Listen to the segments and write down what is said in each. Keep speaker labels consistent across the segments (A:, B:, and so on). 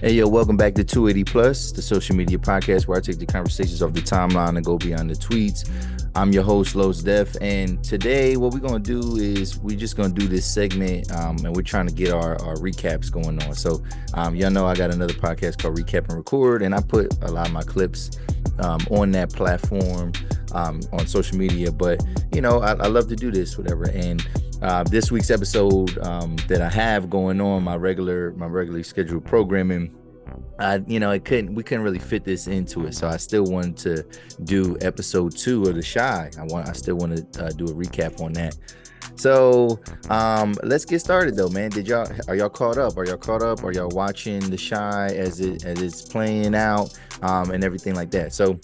A: Hey, yo, welcome back to 280 Plus, the social media podcast where I take the conversations off the timeline and go beyond the tweets. I'm your host, Los Def, and today what we're going to do is we're just going to do this segment, and we're trying to get our recaps going on. So, y'all know I got another podcast called Recap and Record, and I put a lot of my clips on that platform on social media, but, you know, I love to do this, whatever, and this week's episode that I have going on my regularly scheduled programming, we couldn't really fit this into it, so I still wanted to do episode 2 of The Shy. I still want to do a recap on that. So let's get started though, man. Are y'all caught up? Are y'all watching The Shy as it's playing out and everything like that? So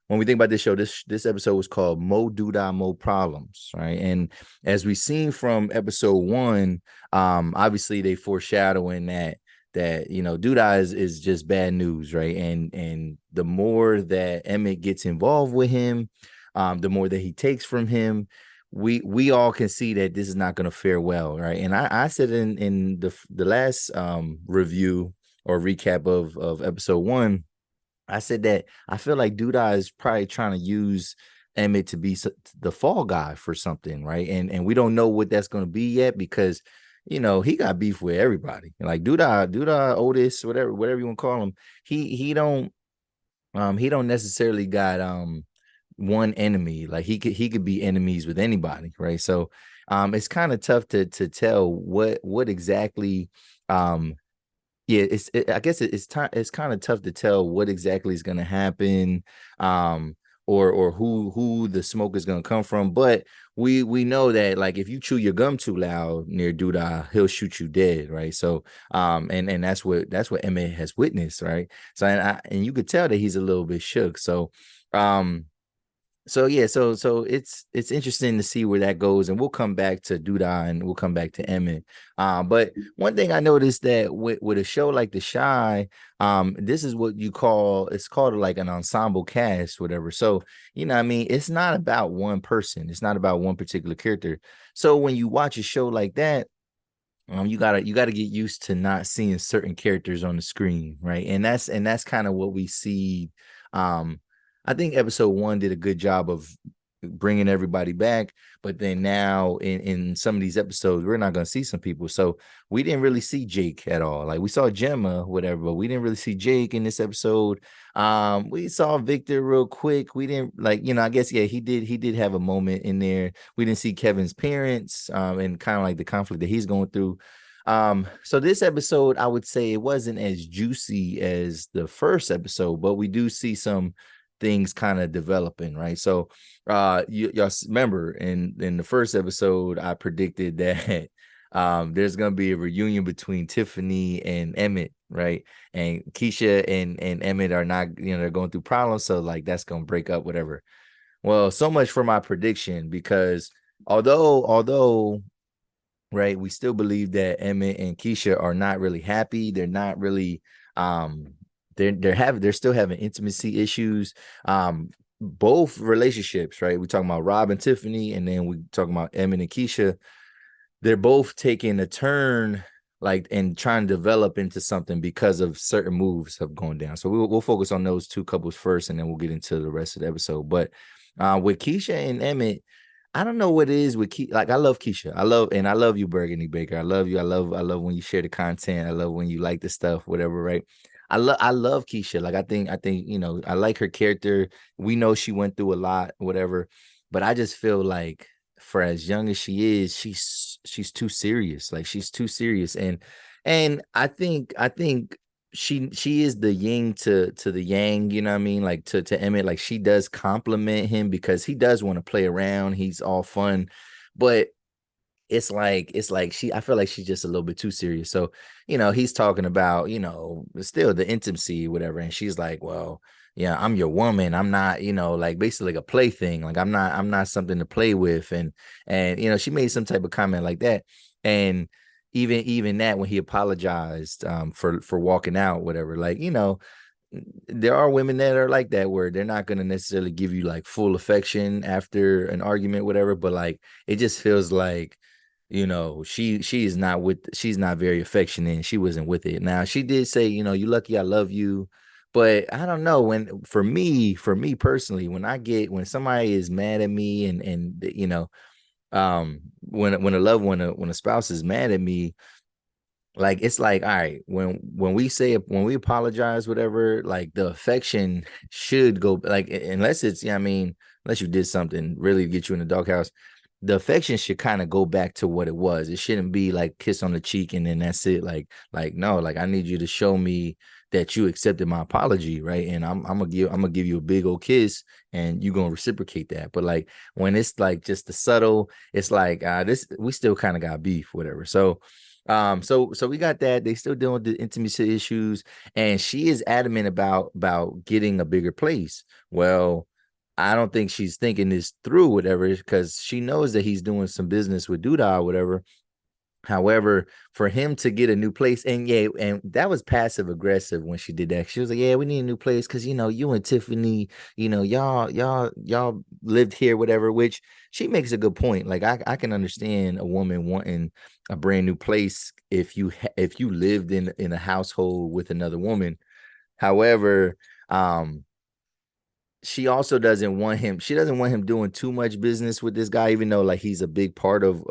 A: when we think about this show, this episode was called Mo Douda Mo Problems, right? And as we've seen from episode 1, obviously they foreshadowing that Douda is just bad news, right? And the more that Emmett gets involved with him, the more that he takes from him, we all can see that this is not going to fare well, right? And I said in the last review or recap of episode 1, I said that I feel like Douda is probably trying to use Emmett to be the fall guy for something, right? And we don't know what that's going to be yet because, you know, he got beef with everybody. Like Douda, Otis, whatever you want to call him. He don't necessarily got one enemy. Like he could be enemies with anybody, right? So it's kind of tough to tell what exactly I guess it's kind of tough to tell what exactly is going to happen, or who the smoke is going to come from. But we know that, like, if you chew your gum too loud near Douda, he'll shoot you dead, right? So and that's what Emmett has witnessed, right? So and you could tell that he's a little bit shook. So so it's interesting to see where that goes, and we'll come back to Douda and we'll come back to Emmett. But one thing I noticed that with a show like The Shy, this is what it's called like an ensemble cast, whatever. So, you know what I mean? It's not about one person, it's not about one particular character. So when you watch a show like that, you gotta get used to not seeing certain characters on the screen, right? And that's kind of what we see. I think episode 1 did a good job of bringing everybody back, but then now in some of these episodes, we're not going to see some people. So we didn't really see Jake at all. Like, we saw Gemma, whatever, but we didn't really see Jake in this episode. We saw Victor real quick. We didn't, like, you know, I guess, yeah, he did have a moment in there. We didn't see Kevin's parents, and kind of like the conflict that he's going through. So this episode, I would say it wasn't as juicy as the first episode, but we do see some things kind of developing, right? So y'all remember in the first episode, I predicted that there's gonna be a reunion between Tiffany and Emmett, right? And Kiesha and Emmett are not, you know, they're going through problems, so like that's gonna break up, whatever. Well, so much for my prediction, because although right, we still believe that Emmett and Kiesha are not really happy. They're not really they're still having intimacy issues. Both relationships, right? We're talking about Rob and Tiffany, and then we talking about Emmett and Kiesha. They're both taking a turn, like, and trying to develop into something because of certain moves have gone down. So we'll focus on those two couples first, and then we'll get into the rest of the episode. But with Kiesha and Emmett, I don't know what it is with like, I love Kiesha. I love you, Burgundy Baker. I love you. I love when you share the content. I love when you like the stuff, whatever, right? I love Kiesha. Like, I think, you know, I like her character. We know she went through a lot, whatever. But I just feel like, for as young as she is, she's too serious. Like, she's too serious. And I think she is the yin to the yang, you know what I mean? Like, to Emmett, like, she does compliment him because he does want to play around. He's all fun, but it's like I feel like she's just a little bit too serious. So, you know, he's talking about, you know, still the intimacy, whatever, and she's like, well, yeah, I'm your woman. I'm not, you know, like, basically like a plaything. Like, I'm not something to play with. And you know, she made some type of comment like that. And even that, when he apologized for walking out, whatever, like, you know, there are women that are like that, where they're not going to necessarily give you like full affection after an argument, whatever, but like, it just feels like she is not she's not very affectionate, and she wasn't with it. Now she did say, you lucky I love you. But I don't know, when for me personally, when somebody is mad at me, and when a loved one, when a spouse is mad at me, like it's like, all right, when we apologize, whatever, like the affection should go, like, unless it's, unless you did something really to get you in the doghouse, the affection should kind of go back to what it was. It shouldn't be like kiss on the cheek and then that's it. Like no, like I need you to show me that you accepted my apology, right? And I'm gonna give you a big old kiss, and you're gonna reciprocate that. But like when it's like just the subtle, it's like this we still kind of got beef, whatever. So we got that. They still dealing with the intimacy issues, and she is adamant about getting a bigger place. Well, I don't think she's thinking this through, whatever, because she knows that he's doing some business with Douda or whatever. However, for him to get a new place, and yeah, and that was passive aggressive when she did that. She was like, "Yeah, we need a new place because you and Tiffany, y'all lived here, whatever." Which she makes a good point. Like I can understand a woman wanting a brand new place if you lived in a household with another woman. However, um, she also doesn't want him. She doesn't want him doing too much business with this guy, even though like he's a big part of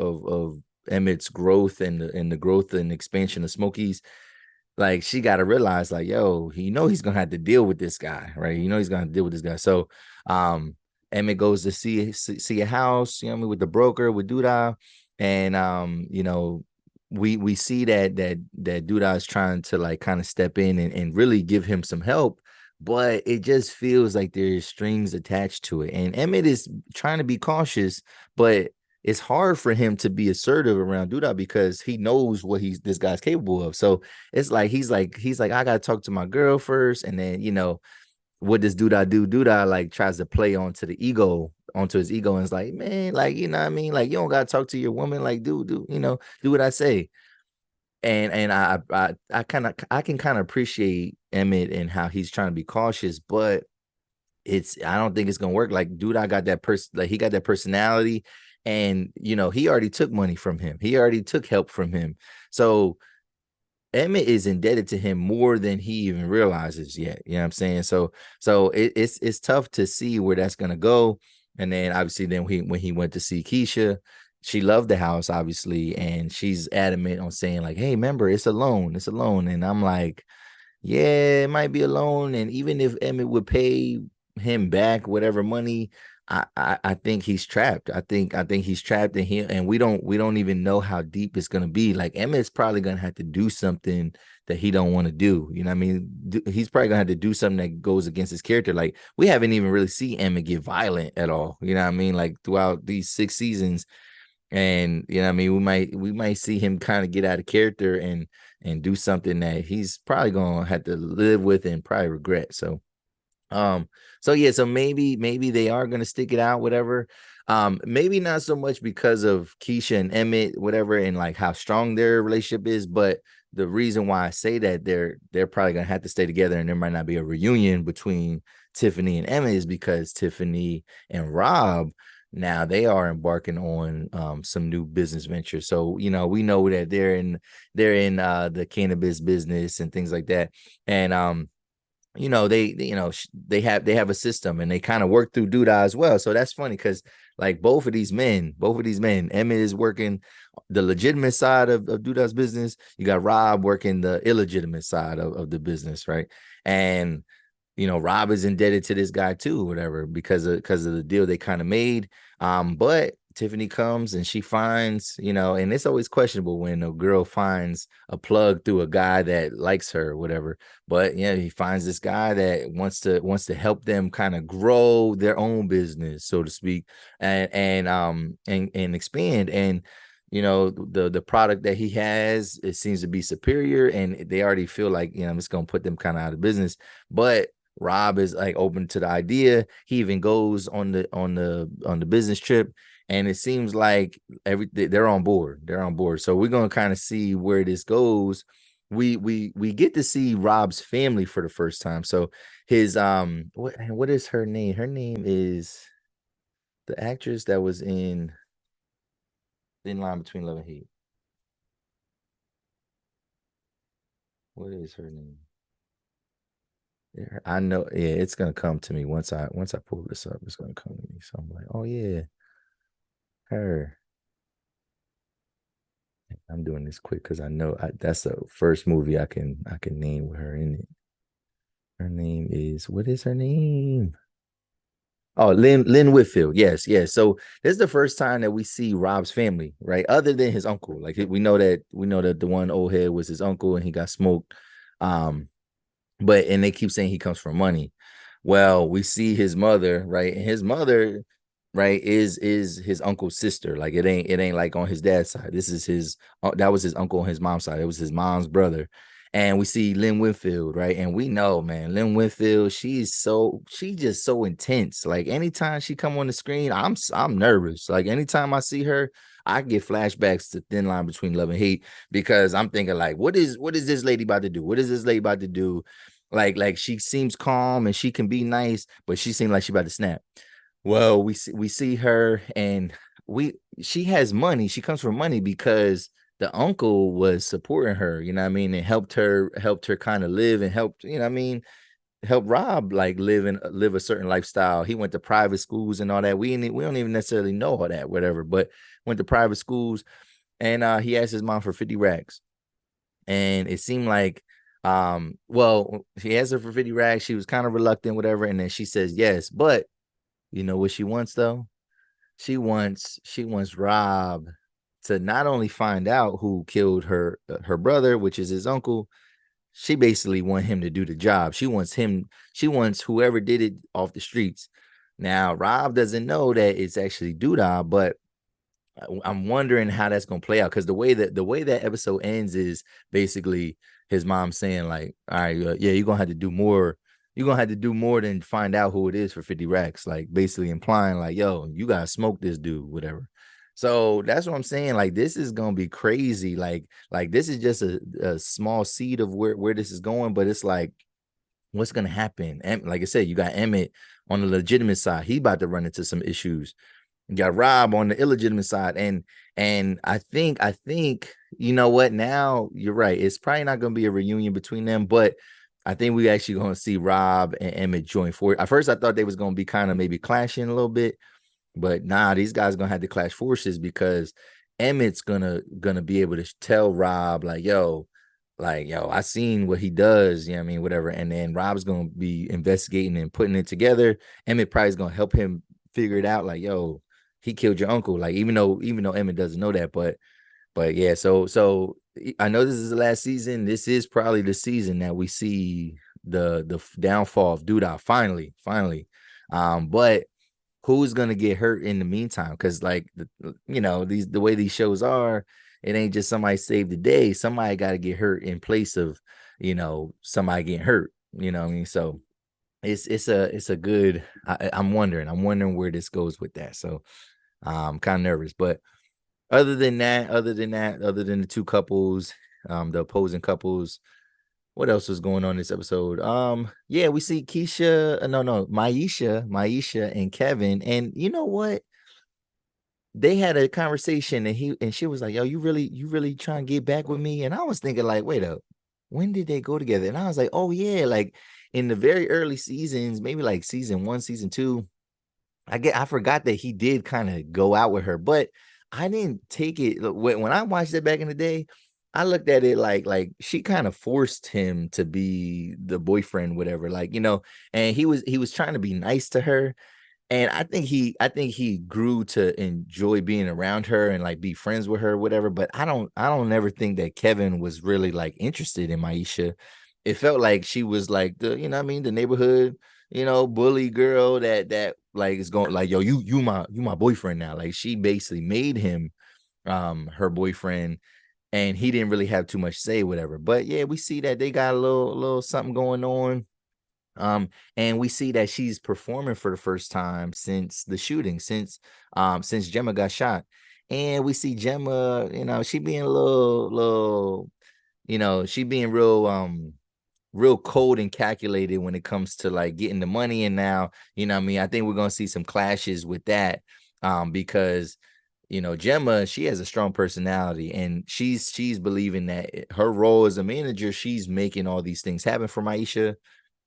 A: Emmett's growth and the growth and expansion of Smokies. Like she got to realize, like, yo, he's gonna have to deal with this guy, right? He's gonna deal with this guy. So, um, Emmett goes to see a house, with the broker with Douda, and we see that Douda is trying to like kind of step in and really give him some help, but it just feels like there's strings attached to it, and Emmett is trying to be cautious, but it's hard for him to be assertive around Douda because he knows what this guy's capable of. So it's like he's like I gotta talk to my girl first, and then what does Douda do? Douda like tries to play onto his ego, and it's like, man, like what I mean, like you don't gotta talk to your woman, like do what I say. And I can kind of appreciate Emmett and how he's trying to be cautious, but I don't think it's gonna work. Like, dude, I got that like he got that personality, and he already took money from him. He already took help from him. So Emmett is indebted to him more than he even realizes yet. You know what I'm saying? So it's tough to see where that's gonna go. And then obviously then when he went to see Kiesha, she loved the house, obviously, and she's adamant on saying, like, hey, remember, it's a loan. It's a loan. And I'm like, yeah, it might be a loan, and even if Emmett would pay him back whatever money, I think he's trapped. I think he's trapped, and we don't even know how deep it's gonna be. Like Emmett's probably gonna have to do something that he don't want to do. You know what I mean? He's probably gonna have to do something that goes against his character. Like we haven't even really seen Emmett get violent at all. You know what I mean? Like throughout these 6 seasons, and I mean, we might see him kind of get out of character and do something that he's probably gonna have to live with and probably regret. Um so maybe they are gonna stick it out, whatever. Maybe not so much because of Kiesha and Emmett, whatever, and like how strong their relationship is, but the reason why I say that they're probably gonna have to stay together and there might not be a reunion between Tiffany and Emmett is because Tiffany and Rob, now they are embarking on some new business ventures. So we know that they're in the cannabis business and things like that. And they have a system and they kind of work through Douda as well. So that's funny because like both of these men, Emmett is working the legitimate side of Douda's business. You got Rob working the illegitimate side of the business, right? And Rob is indebted to this guy too, whatever, because of the deal they kind of made. But Tiffany comes and she finds, and it's always questionable when a girl finds a plug through a guy that likes her, whatever. But he finds this guy that wants to help them kind of grow their own business, so to speak, and expand. And the product that he has, it seems to be superior, and they already feel like it's gonna put them kind of out of business. But Rob is like open to the idea. He even goes on the business trip, and it seems like they're on board. They're on board. So we're gonna kind of see where this goes. We get to see Rob's family for the first time. So his what is her name? Her name is the actress that was in Thin line between love and hate. What is her name? Yeah, I know. Yeah, it's gonna come to me once I pull this up. It's gonna come to me. So I'm like, oh yeah, her. I'm doing this quick because I know that's the first movie I can name with her in it. Her name is what is her name? Oh, Lynn Whitfield. Yes, yes. So this is the first time that we see Rob's family, right? Other than his uncle. Like we know that the one old head was his uncle and he got smoked. Um, but and they keep saying he comes from money. Well, we see his mother, right? And his mother, right, is his uncle's sister. Like it ain't like on his dad's side. This is his that was his uncle on his mom's side. It was his mom's brother. And we see Lynn Whitfield, right? And we know, man, Lynn Whitfield, she just so intense. Like anytime she come on the screen, I'm nervous. Like anytime I see her, I get flashbacks to Thin Line Between Love and Hate because I'm thinking like, what is this lady about to do? What is this lady about to do? Like she seems calm and she can be nice, but she seemed like she about to snap. Well, we see her and we she has money. She comes from money because the uncle was supporting her, you know what I mean, and helped her kind of live and helped, you know what I mean, help Rob like live a certain lifestyle. He went to private schools and all that. We don't even necessarily know all that, whatever, but went to private schools and he asked his mom for 50 racks and it seemed like well he asked her for 50 racks, she was kind of reluctant, whatever, and then she says yes, but you know what she wants though, she wants Rob to not only find out who killed her brother, which is his uncle. She basically want him to do the job. She wants whoever did it off the streets. Now Rob doesn't know that it's actually Douda, but I'm wondering how that's gonna play out because the way that episode ends is basically his mom saying like, "All right, yeah, you're gonna have to do more. You're gonna have to do more than find out who it is for 50 racks." Like basically implying like, "Yo, you gotta smoke this dude, whatever." So that's what I'm saying. Like this is gonna be crazy. Like this is just a small seed of where this is going, but it's like what's gonna happen? And like I said, you got Emmett on the legitimate side. He about to run into some issues. You got Rob on the illegitimate side, and I think you know what? Now you're right. It's probably not going to be a reunion between them, but I think we actually going to see Rob and Emmett join forward. At first, I thought they was going to be kind of maybe clashing a little bit, but nah, these guys gonna have to clash forces because Emmett's gonna be able to tell Rob like yo, I seen what he does, you know what I mean, whatever. And then Rob's gonna be investigating and putting it together. Emmett probably is gonna help him figure it out, like, yo, he killed your uncle. Like, even though Emmett doesn't know that, but yeah, so I know this is the last season. This is probably the season that we see the downfall of Douda finally. But who's gonna get hurt in the meantime? Because like the way these shows are, it ain't just somebody save the day. Somebody got to get hurt in place of somebody getting hurt. You know what I mean? So it's a good. I'm wondering where this goes with that. So I'm kind of nervous, but other than the two couples, the opposing couples, what else was going on this episode? Yeah, we see Kiesha, no, Miesha and Kevin. And you know what? They had a conversation and she was like, "Yo, you really trying to get back with me?" And I was thinking, like, wait up, when did they go together? And I was like, oh yeah, like in the very early seasons, maybe like season one, season two, I forgot that he did kind of go out with her, but I didn't take it when I watched it back in the day. I looked at it like she kind of forced him to be the boyfriend, whatever, like and he was trying to be nice to her, and I think he grew to enjoy being around her and like be friends with her, whatever. But I don't ever think that Kevin was really like interested in Miesha. It felt like she was like the, what I mean, the neighborhood, bully girl that like is going like, yo, you my boyfriend now. Like she basically made him her boyfriend, and he didn't really have too much say, whatever. But yeah, we see that they got a little something going on. And we see that she's performing for the first time since the shooting, since Gemma got shot. And we see Gemma, she being a little, she being real cold and calculated when it comes to like getting the money. And now, I think we're gonna see some clashes with that. Because Gemma, she has a strong personality, and she's believing that her role as a manager, she's making all these things happen for Miesha.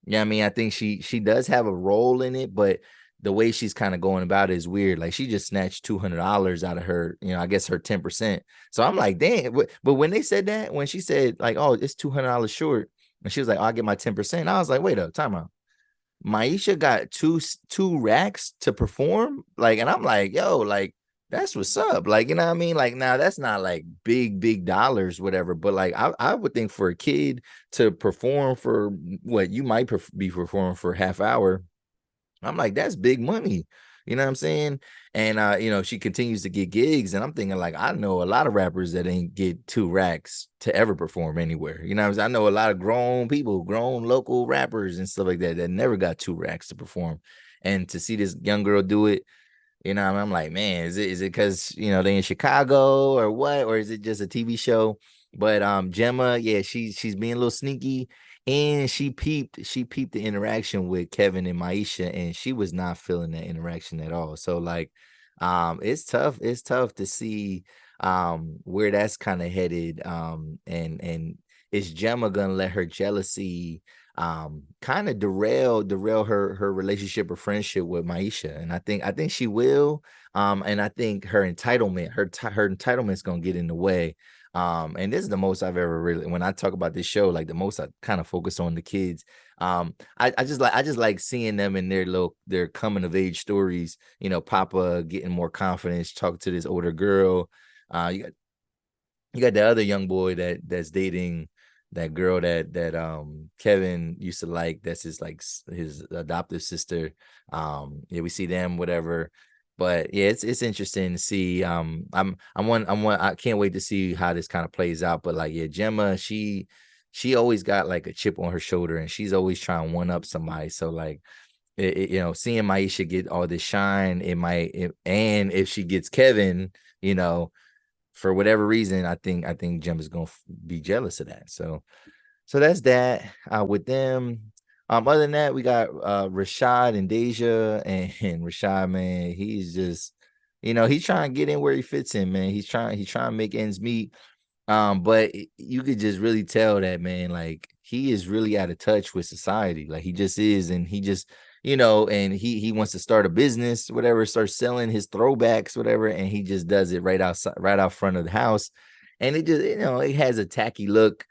A: Yeah, I mean, I think she does have a role in it, but the way she's kind of going about it is weird. Like she just snatched $200 out of her, I guess her 10%. So I'm like, damn. But when they said that, when she said like, oh, it's $200 short, and she was like, oh, I'll get my 10%. I was like, wait up, time out. Miesha got two racks to perform, like, and I'm like, yo, like that's what's up, like, you know what I mean? Like, now that's not like big dollars, whatever, but like I would think for a kid to perform for what you might be performing for half hour, I'm like, that's big money. You know what I'm saying? And she continues to get gigs, and I'm thinking like, I know a lot of rappers that ain't get 2 racks to ever perform anywhere. You know what I'm saying? I know a lot of grown people, grown local rappers and stuff like that never got 2 racks to perform. And to see this young girl do it, I'm like, man, is it because they in Chicago or what, or is it just a TV show? But Gemma, yeah, she's being a little sneaky, and she peeped the interaction with Kevin and Miesha, and she was not feeling that interaction at all. So like, it's tough to see where that's kind of headed. And is Gemma gonna let her jealousy kind of derail her relationship or friendship with Miesha? And I think she will. And I think her entitlement's gonna get in the way. And this is the most I've ever really, when I talk about this show, like the most I kind of focus on the kids. I just like seeing them in their coming of age stories. Papa getting more confidence, talking to this older girl. You got the other young boy that's dating that girl that Kevin used to like. That's his adoptive sister. Yeah, we see them, whatever. But yeah, it's interesting to see. I can't wait to see how this kind of plays out. But like, yeah, Gemma, she always got like a chip on her shoulder, and she's always trying to one up somebody. So like, seeing Miesha get all this shine, and if she gets Kevin, for whatever reason, I think Jim is gonna be jealous of that. So that's that with them. Other than that, we got Rashad and Deja, and Rashad, man, he's just, he's trying to get in where he fits in, man. He's trying to make ends meet. But you could just really tell that, man, like he is really out of touch with society. Like he just is, and he just, and he wants to start a business, whatever, start selling his throwbacks, whatever, and he just does it right outside, right out front of the house. And it just, it has a tacky look.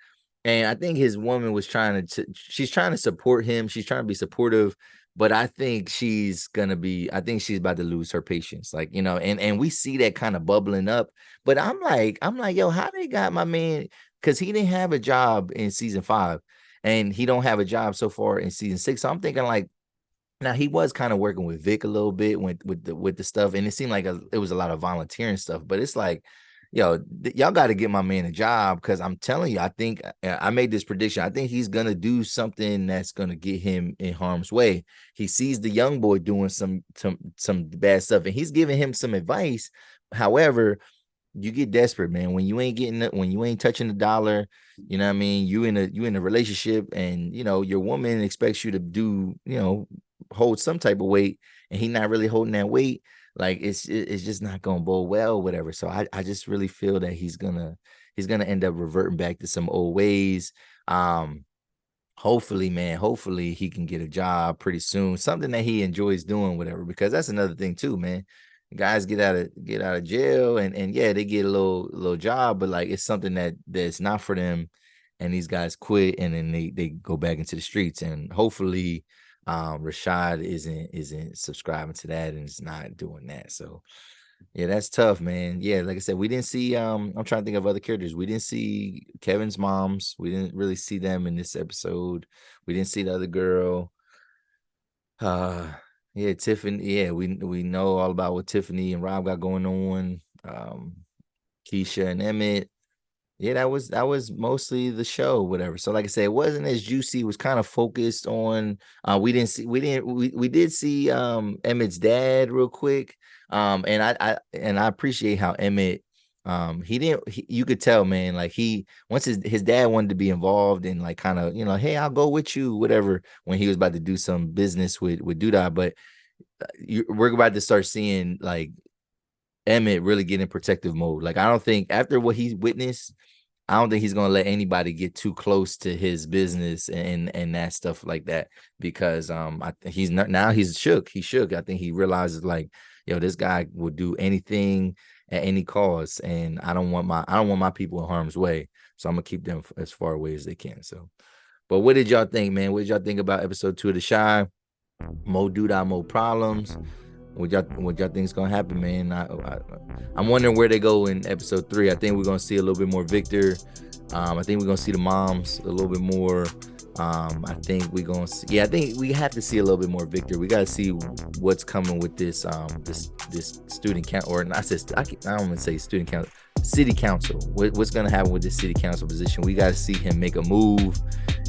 A: And I think his woman was she's trying to support him. She's trying to be supportive, but I think she's about to lose her patience. Like, and we see that kind of bubbling up. But I'm like, yo, how they got my man? Because he didn't have a job in season 5, and he don't have a job so far in season 6. So I'm thinking like, now he was kind of working with Vic a little bit with the stuff, and it seemed like it was a lot of volunteering stuff. But it's like, yo, y'all got to get my man a job, because I'm telling you, I think I made this prediction. I think he's gonna do something that's gonna get him in harm's way. He sees the young boy doing some bad stuff, and he's giving him some advice. However, you get desperate, man, when you ain't getting it, when you ain't touching the dollar. You know what I mean? You in a relationship, and your woman expects you to do, hold some type of weight, and he not really holding that weight. Like it's just not gonna bode well, whatever. So I just really feel that he's gonna end up reverting back to some old ways. Hopefully, man, hopefully he can get a job pretty soon, something that he enjoys doing, whatever, because that's another thing too, man. Guys get out of jail, and yeah, they get a little job, but like it's something that's not for them, and these guys quit, and then they go back into the streets. And hopefully Rashad isn't subscribing to that, and is not doing that. So yeah, that's tough, man. Yeah, like I said, we didn't see I'm trying to think of other characters. We didn't see Kevin's moms. We didn't really see them in this episode. We didn't see the other girl. Uh yeah, Tiffany. Yeah, we know all about what Tiffany and Rob got going on. Kiesha and Emmett. Yeah, that was mostly the show, whatever. So like I said, it wasn't as juicy. It was kind of focused on we did see Emmett's dad real quick. And I appreciate how Emmett you could tell, man, like he once his dad wanted to be involved, and like kind of, hey, I'll go with you, whatever, when he was about to do some business with Douda. But we're about to start seeing like Emmett really get in protective mode. Like, I don't think after what he's witnessed, I don't think he's gonna let anybody get too close to his business and that stuff like that, because I think he's not, now he's shook. He shook. I think he realizes, like, yo, this guy will do anything at any cost, and I don't want my people in harm's way. So I'm gonna keep them as far away as they can. So, but what did y'all think, man? What did y'all think about episode 2 of The Shy? More Douda, more problems. What y'all think is gonna happen, man? I'm wondering where they go in episode 3. I think we're gonna see a little bit more Victor. I think we're gonna see the moms a little bit more. I think we're gonna see, I think we have to see a little bit more Victor. We gotta see what's coming with this this student council, or not. I don't want to say student council, city council. What's gonna happen with this city council position? We gotta see him make a move,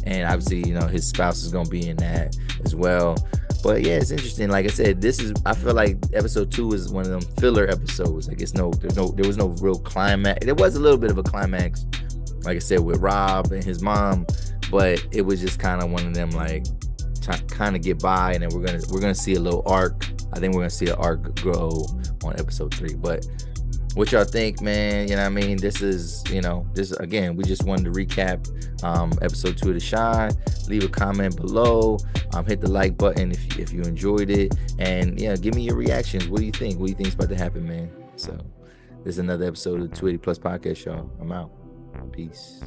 A: and obviously, you know, his spouse is gonna be in that as well. But yeah, it's interesting. Like I said, I feel like episode 2 is one of them filler episodes. Like, there was no real climax. There was a little bit of a climax, like I said, with Rob and his mom, but it was just kind of one of them, like, kind of get by, and then we're gonna see a little arc. I think we're gonna see an arc grow on episode 3. But what y'all think, man? You know what I mean? This again, we just wanted to recap episode 2 of The Shy. Leave a comment below. Hit the like button if you enjoyed it, and yeah, give me your reactions. What do you think? What do you think is about to happen, man? So this is another episode of the 280 Plus Podcast, y'all. I'm out. Peace.